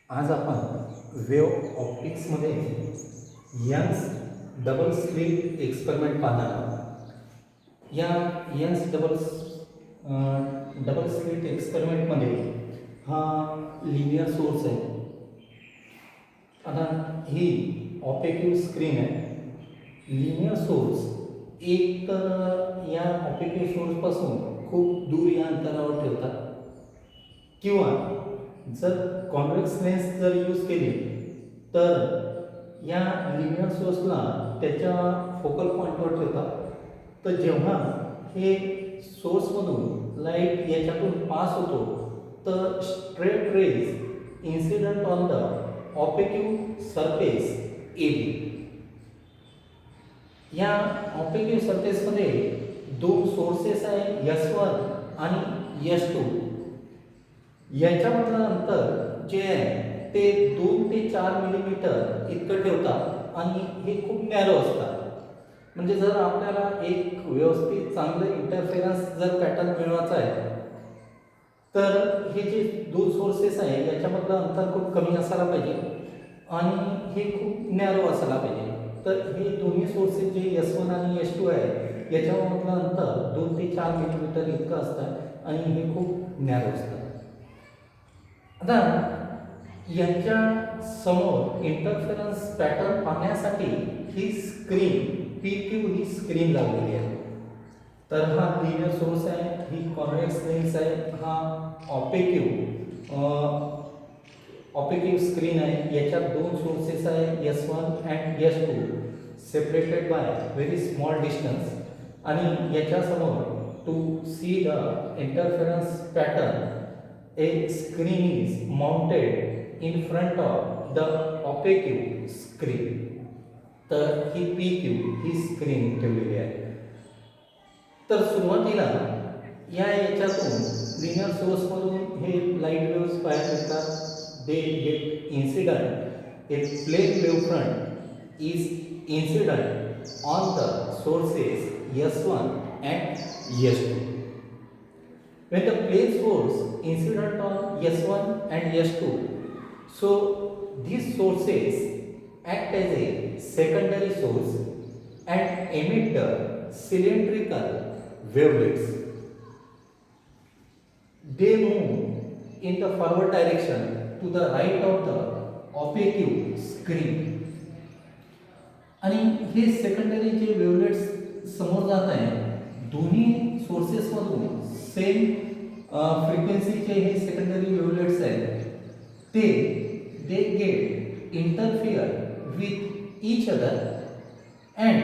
आज आपण वेव्ह ऑप्टिक्समध्ये यंग्स डबल स्लिट एक्सपेरिमेंट पाहणार आहोत. या यंग्स डबल स्लिट एक्सपेरिमेंटमध्ये हा लिनियर सोर्स आहे. आता ही ऑपेक्यू स्क्रीन आहे. लिनियर सोर्स एक तर या ऑपेक्यू सोर्सपासून खूप दूर या अंतरावर ठेवतात, किंवा जर कॉन्व्हेक्स लेन्स जर यूज केली तर या लिनियर सोर्सला त्याच्या फोकल पॉईंटवर ठेवतात. तर जेव्हा हे सोर्समधून लाईट याच्यातून पास होतो तर straight rays incident on the opaque surface A B. या ऑपेक्यू सरफेसमध्ये दोन सोर्सेस आहे, S1 आणि S2. याच्यामधलं अंतर जे आहे ते 2 ते 4 मिलीमीटर इतकं ठेवतात आणि हे खूप नॅरो असतात. म्हणजे जर आपल्याला एक व्यवस्थित चांगलं इंटरफेरन्स जर पॅटर्न मिळवायचा आहे तर हे जे दोन सोर्सेस आहे याच्यामधलं अंतर खूप कमी असायला पाहिजे आणि हे खूप नॅरो असायला पाहिजे. तर हे दोन्ही सोर्सेस जे S1 आणि S2 आहे याच्यामधलं अंतर 2 ते 4 मिलीमीटर इतकं असतं आणि हे खूप नॅरो असतं. आता यांच्या समोर इंटरफेरन्स पॅटर्न पाहण्यासाठी ही स्क्रीन PQ ही स्क्रीन लावलेली आहे. तर हा लिनियर सोर्स आहे, ही कॉन्व्हेक्स लेन्स आहे, हा ऑपेक्यू स्क्रीन आहे. याच्यात दोन सोर्सेस आहे, S1 and S2, separated by very small distance. आणि याच्यासमोर to see the interference pattern a screen is mounted in front of the opaque screen. तर ही PQ ही स्क्रीन ठेवलेली आहे. तर सुरुवातीला याच्यातून लिनियर सोर्समधून हे लाईट वेव्स बाहेर येतात. They get incident a plane wave front is incident on the sources S1 and S2. When the plane source incident on S1 and S2, so these sources act as a secondary source and emit the cylindrical wavelets. They move in the forward direction to the right of the opaque screen. आणि हे secondary जे वेव्हलेट्स समोर जात आहे दोन्ही सोर्सेसमधून same फ्रिक्वेन्सीचे हे secondary वेव्हलेट्स आहेत ते they get interfere with each other and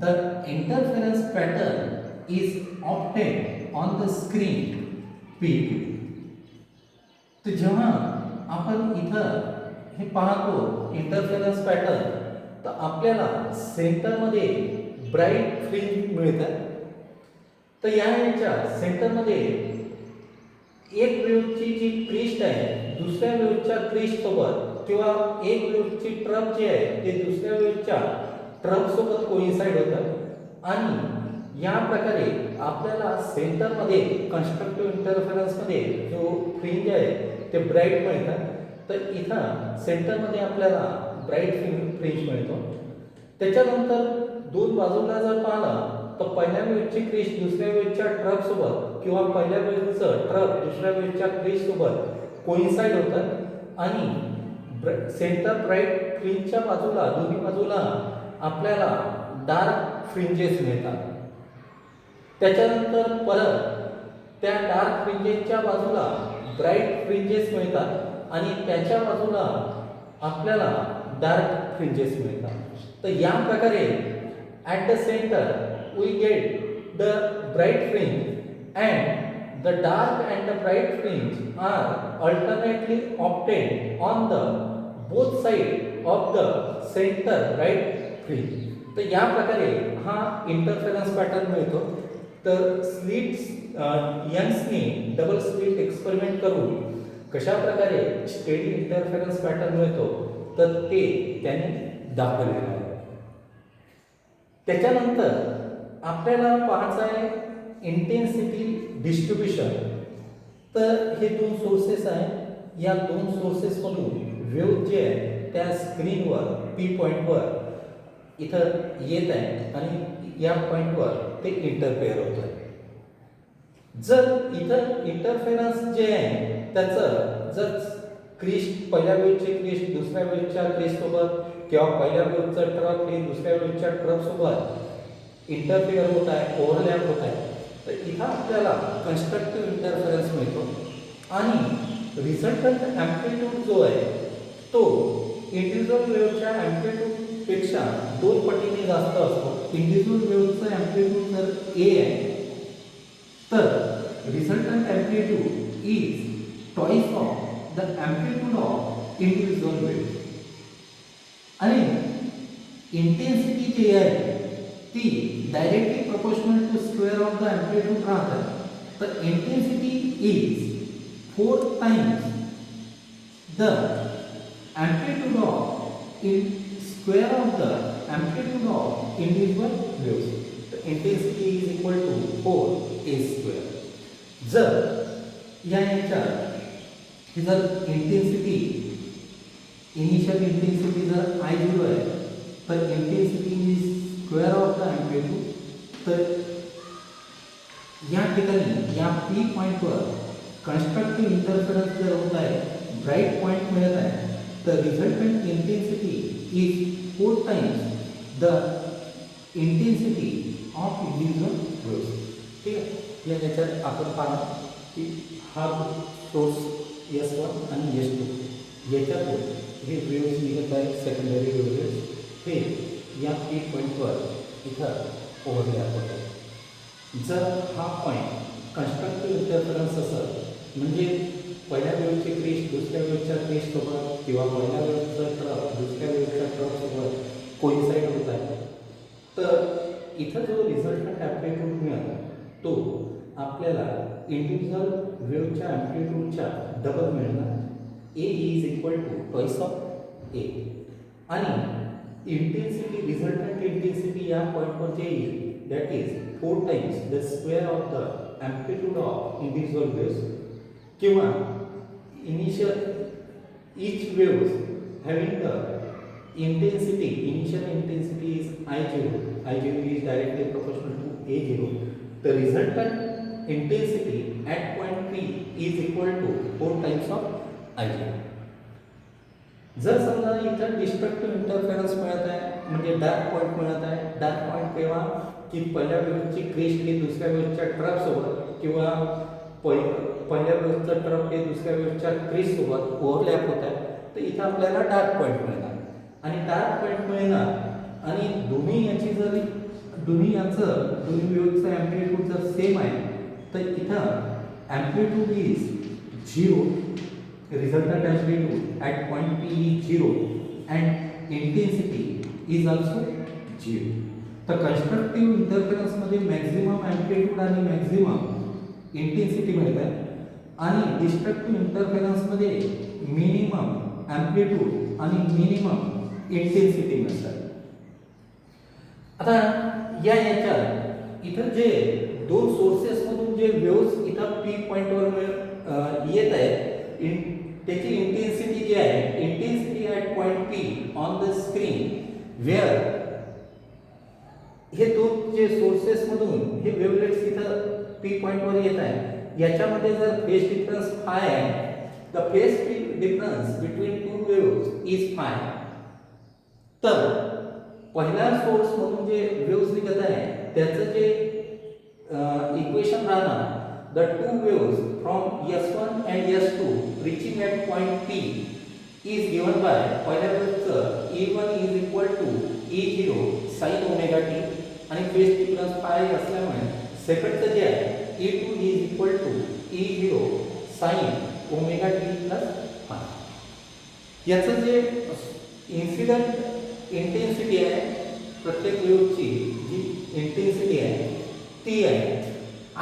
the interference pattern is obtained on the screen PQ. तर जेव्हा आपण इथं हे पाहतो इंटरफेरन्स पॅटर्न तर आपल्याला सेंटरमध्ये ब्राईट फ्रिंज मिळतात. तर याच्या सेंटरमध्ये एक वेव्हची जी क्रिस्ट आहे दुसऱ्या वेव्हच्या क्रिस्ट सोबत, किंवा एक वेव्हची ट्रफ जी आहे ते दुसऱ्या वेव्हच्या ट्रफ सोबत कोइन्साइड होतात. आणि या प्रकारे आपल्याला सेंटरमध्ये कन्स्ट्रक्टिव्ह इंटरफेरन्समध्ये जो फ्रिंज आहे ते ब्राईट मिळतात. तर इथं सेंटरमध्ये आपल्याला ब्राईट फ्रिंज मिळतो. त्याच्यानंतर दोन बाजूला जर पाहिला तर पहिल्या वेव्हची क्रिस्ट दुसऱ्या वेव्हच्या ट्रफ सोबत, किंवा पहिल्या वेव्हचं ट्रफ दुसऱ्या वेव्हच्या क्रिस्ट सोबत कोइन्साइड होतात आणि सेंटर ब्राईट फ्रिंजच्या बाजूला दोन्ही बाजूला आपल्याला डार्क फ्रिंजेस मिळतात. त्याच्यानंतर परत त्या डार्क फ्रिंजेसच्या बाजूला ब्राईट फ्रिंजेस मिळतात आणि त्याच्या बाजूला आपल्याला डार्क फ्रिंजेस मिळतात. तर या प्रकारे at the centre we get the bright fringe and the dark and the bright fringe are alternately obtained on the both side of the centre bright fringe. तर या प्रकारे हा इंटरफेरन्स पॅटर्न मिळतो. तर यंग्सनी डबल स्लिट एक्सपेरिमेंट करून कशा प्रकारे steady interference pattern मिळतो तर ते त्यांनी दाखवलेलं आहे. त्याच्यानंतर आपल्याला पाहायचं आहे इंटेन्सिटी डिस्ट्रीब्युशन. तर हे दोन सोर्सेस आहेत, या दोन सोर्सेसमधून वेव्ह जे आहे त्या स्क्रीनवर पी पॉईंटवर इथं येत आहे आणि या पॉईंटवर ते इंटरफेअर होत आहे. जर इथं इंटरफेरन्स जे आहे त्याचं जर क्रिस्ट पहिल्या वेव्हचे क्रिस्ट दुसऱ्या वेव्हच्या क्रिस्टसोबत किंवा पहिल्या वेव्हचं ट्रफ हे दुसऱ्या वेव्हच्या ट्रफसोबत इंटरफेअर होत आहे, ओव्हरलॅप होत आहे, तर इथं आपल्याला कन्स्ट्रक्टिव्ह इंटरफेरन्स मिळतो आणि रिझल्टंट ॲम्प्लिट्यूड जो आहे तो इंडिव्हिज्युअल वेव्हच्या ॲम्प्लिट्यूडपेक्षा 2 पटीने जास्त असतो. इंडिव्हिज्युअल वेव्हचं ॲम्प्लिट्यूड जर ए आहे तर resultant amplitude is twice of the amplitude of individual wave. आणि इंटेन्सिटी जी आहे ती directly proportional to square of the amplitude राहतात. तर intensity is 4 times the amplitude of square of the amplitude of individual waves. The intensity is equal to 4 a square. जर याच्यात जर intensity initial intensity जर I0 आहे तर intensity is square of the amplitude. तर या ठिकाणी या पी पॉईंटवर कन्स्ट्रक्टिव्ह इंटरफेरन्स जर होत आहे, ब्राईट पॉईंट मिळत आहे, तर resultant intensity is 4 times the intensity of individual waves. ठीक आहे. याच्यात आपण पाहणार की हा सोर्स S1 आणि S2 याच्यातून हे वेव्स निघत आहे सेकंडरी वेव्हलेट्स, हे या पी पॉईंटवर इथं ओव्हरलॅप होत आहे. जर हा पॉईंट कन्स्ट्रक्टिव्ह इंटरफरन्स असेल म्हणजे पहिल्या वेव्हचे क्रिस्ट दुसऱ्या वेव्हच्या क्रिस्टसोबत किंवा पहिल्या वेव्हचा ट्रफ दुसऱ्या वेव्हच्या ट्रफसोबत कोइन्साइड होत आहे, तर इथं जो रिझल्टंट ॲम्प्लिट्यूड मिळाला तो आपल्याला इंडिव्हिज्युअल वेव्हच्या ॲम्प्लिट्यूडच्या डबल मिळणार. A is equal to twice of A. आणि इंटेन्सिटी रिझल्टंट इंटेन्सिटी या पॉईंटवर जे येईल that is 4 times the square of the amplitude of individual waves. किंवा initial each waves having the intensity, initial intensity is I0. I0 is directly proportional to A0. The resultant intensity at point P is equal to 4 times of I0. जर समजा इथं destructive interference मिळत आहे म्हणजे dark point मिळत आहे. Dark point केव्हा की पहिल्या वेव्हची क्रिस्ट ही दुसऱ्या वेव्हच्या ट्रफसोबत किंवा पहिल्या वेव्हचा ट्रफ हे दुसऱ्या वेव्हच्या क्रिस्टसोबत ओव्हरलॅप होत आहे, तर इथं आपल्याला डार्क पॉईंट मिळणार. आणि डार्क पॉईंट मिळणार आणि दोन्ही वेव्हचं ॲम्प्लिट्यूड जर सेम आहे तर इथं amplitude is 0. Resultant amplitude at point P is 0 and intensity is also 0. तर कन्स्ट्रक्टिव्ह इंटरफेरन्समध्ये मॅक्झिमम ॲम्प्लिट्यूड आणि मॅक्झिमम इंटेन्सिटी मिळत आहे आणि डिस्ट्रक्टिव्ह इंटरफेरन्समध्ये मिनिमम ॲम्प्लिट्यूड आणि मिनिमम इंटेन्सिटी मिळतात. आता याच्यात इथं जे दोन सोर्सेसमधून जे वेव्स इथं पी पॉईंटवर येत आहेत त्याची इंटेन्सिटी जी आहे intensity at point P on the screen where हे दोन जे सोर्सेसमधून हे वेव्हलेट्स इथं पी पॉईंटवर येत आहे याच्यामध्ये जर फेज डिफरन्स फाय आहे, the phase difference between two waves is five. तर पहिल्या सोर्समधून जे वेव्स निघत आहे त्याचं जे इक्वेशन राहणार the two waves from S1 and S2 reaching at point P is given by पहिल्या वेव्हचं E1 is equal to E0 sine omega T आणि फेज डिफरन्स फाय असल्यामुळे सेकंडचं जे आहे E2 is equal to E0 sine omega T plus phi. याचं जे incident intensity आहे प्रत्येक वेव्हची जी इंटेन्सिटी आहे ती आहे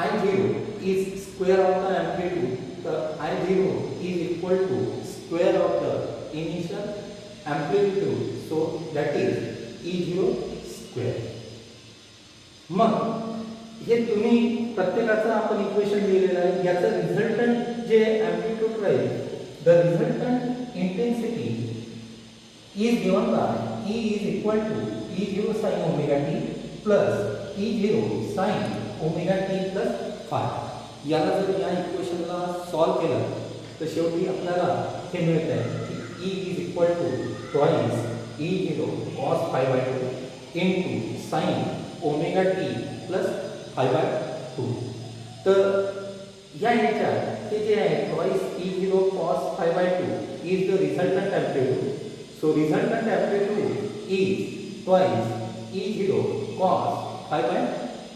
I0 is square of the amplitude. The I0 is equal to square of the initial amplitude. So that is E0 square. मग हे तुम्ही प्रत्येकाचं आपण इक्वेशन लिहिलेलं आहे. याचं रिझल्टंट जे ॲम्प्लिट्यूड राहील the resultant intensity is given by E is equal to E0 sin omega t plus E0 sin omega t plus phi. याला जर या इक्वेशनला सॉल्व केलं तर शेवटी आपल्याला हे मिळत आहे की E is equal to twice E0 cos phi by 2 into sin omega t plus phi by 2. तर या ह्याच्यात हे जे आहे twice E0 cos phi by 2 is the resultant amplitude. So resultant amplitude is twice E0 cos phi by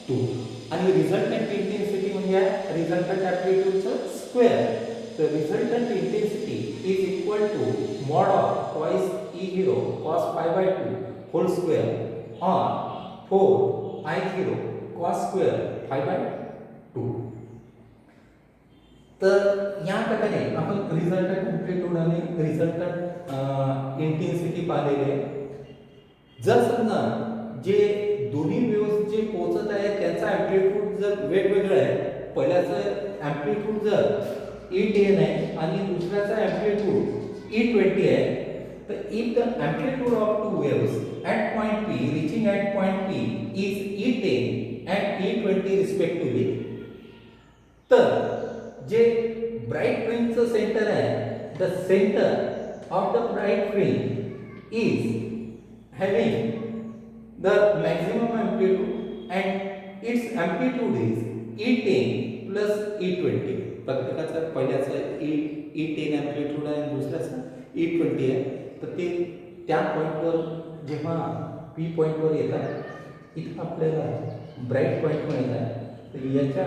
2 आणि resultant intensity म्हणजे resultant amplitude चा square. The resultant intensity is equal to mod of twice E0 cos phi by 2 whole square or 4 I0 cos square phi by 2. तर या प्रकारे आपण resultant amplitude आणि resultant intensity पाहिलेले आहे. जर समजा जे दोन्ही वेव्स जे पोहोचत आहे त्याचा अँप्लिट्यूड जर वेगवेगळा आहे, पहिल्याचं अँप्लिट्यूड जर E10 आहे आणि दुसऱ्याचा अँप्लिट्यूड E20 आहे, तर if the amplitude of two waves at point P reaching at point P is E10 and E20 respectively, तर जे ब्राइट फ्रिंजचं सेंटर आहे, the centre of the bright fringe is having the maximum amplitude and it's amplitude is E10 plus E20. प्रत्येकाचा पहिल्याचं E10 amplitude आहे आणि दुसऱ्याचा E20 आहे. तर ते त्या पॉईंटवर जेव्हा P पॉईंटवर येतात इथं आपल्याला ब्राइट पॉईंट मिळत आहे. तर याच्या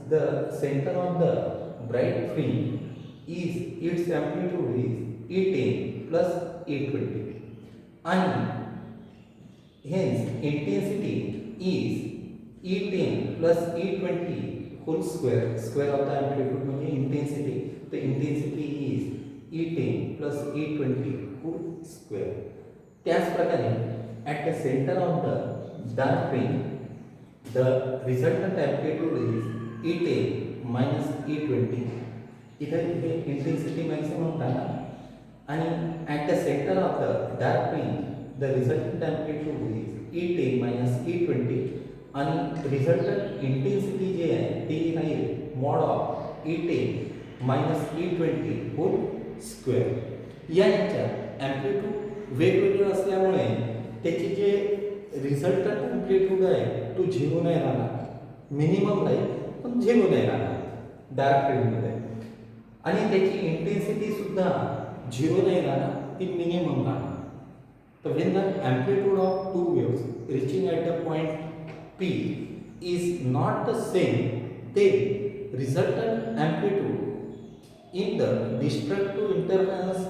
the centre of the bright fringe is its amplitude is E10 plus E20 आणि hence intensity is E10 plus E20 whole square. Square of the amplitude म्हणजे इंटेन्सिटी. तर intensity is E10 plus E20 whole square. त्याच प्रकारे at the centre of the dark fringe the resultant amplitude is E10 minus E20. इधर हे intensity maximum राहणार आणि at the centre of the dark fringe the resultant amplitude is E10 minus E20 आणि resultant intensity जे आहे ती राहील mod of E10 minus E20 whole square. याच्या अँप्लिट्यूड वेगवेगळं असल्यामुळे त्याची जे रिझल्टंट अँप्लिट्यूड आहे तो झिरो नाही राहणार, मिनिमम राहील पण झिरो नाही राहणार डार्क फ्रिंजमध्ये. आणि त्याची इंटेन्सिटी सुद्धा झिरो नाही राहणार, ती मिनिमम राहणार. तर when the amplitude of two waves reaching at the point P is not the same, then resultant amplitude in the destructive interference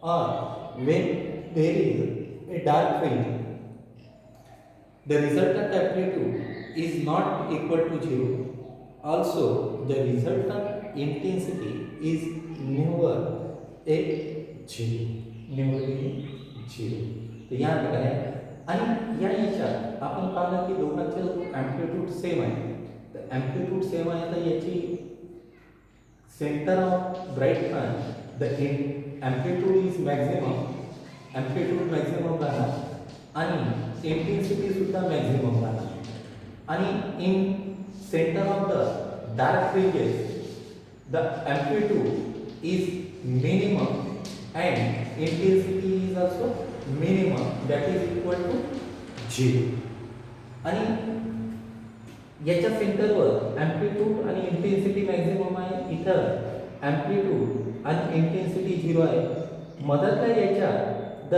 or when there is a dark fringe, the resultant amplitude is not equal to 0. Also, the resultant intensity is never a 0. Never a 0. तर या प्रकारे आणि या याच्यात आपण पाहिलं की दोघांचे अँप्लिट्यूड सेम आहे. तर अँप्लिट्यूड सेम आहे तर याची centre of bright fringe the amplitude is maximum, amplitude maximum राहणार आणि इंटेन्सिटी सुद्धा मॅक्सिमम राहणार. आणि in centre of the dark fringes the amplitude is minimum and intensity is also minimum, that is equal to 0. आणि याच्या सेंटरवर amplitude आणि intensity maximum आहे, इथं अँप्लिट्यूड आणि इंटेन्सिटी 0 आहे. मदरला याच्या the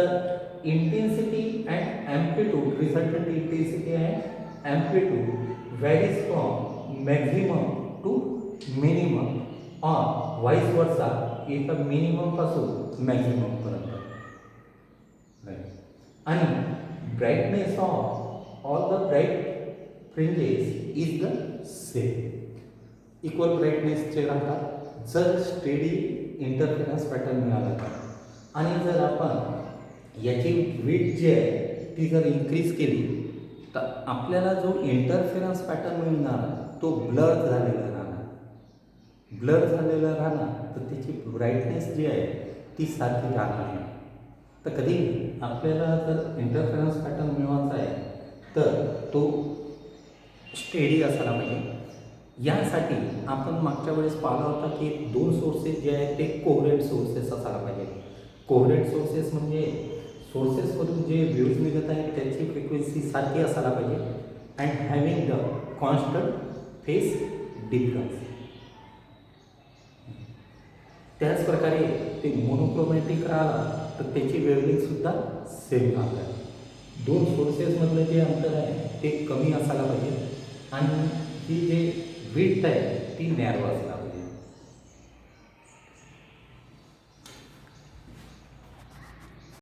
intensity and amplitude resultant intensity and amplitude varies from maximum to minimum or vice versa, एका minimum पासून maximum पर्यंत. आणि brightness of all the bright fringes is the same. Equal brightness चे राहतात जर स्टेडी इंटरफेरन्स पॅटर्न मिळाला तर. आणि जर आपण याची विड्थ जी आहे ती जर इन्क्रीज केली तर आपल्याला जो इंटरफेरन्स पॅटर्न मिळणार तो ब्लर झालेला राहणार. ब्लर झालेलं राहणार तर त्याची ब्राईटनेस जी आहे ती सारखी राहणार नाही. तर कधी आपल्याला जर इंटरफरन्स पॅटर्न मिळवायचा आहे तर तो स्टेडी असायला पाहिजे. यासाठी आपण मागच्या वेळेस पाहिला होता की 2 सोर्सेस जे आहेत ते कोहरेंट सोर्सेस असायला पाहिजे. कोहरेंट सोर्सेस म्हणजे सोर्सेसमधून जे व्ह्यूज निघत आहेत त्याची फ्रिक्वेन्सी सारखी असायला पाहिजे and having the constant phase difference. त्याच प्रकारे ते मोनोक्रोमॅटिक राहिला तर त्याची वेव्हलेंथसुद्धा सेम राहणार आहे. 2 सोर्सेसमधलं जे अंतर आहे ते कमी असायला पाहिजे आणि ही जे विड्थ आहे ती नॅरो असेल.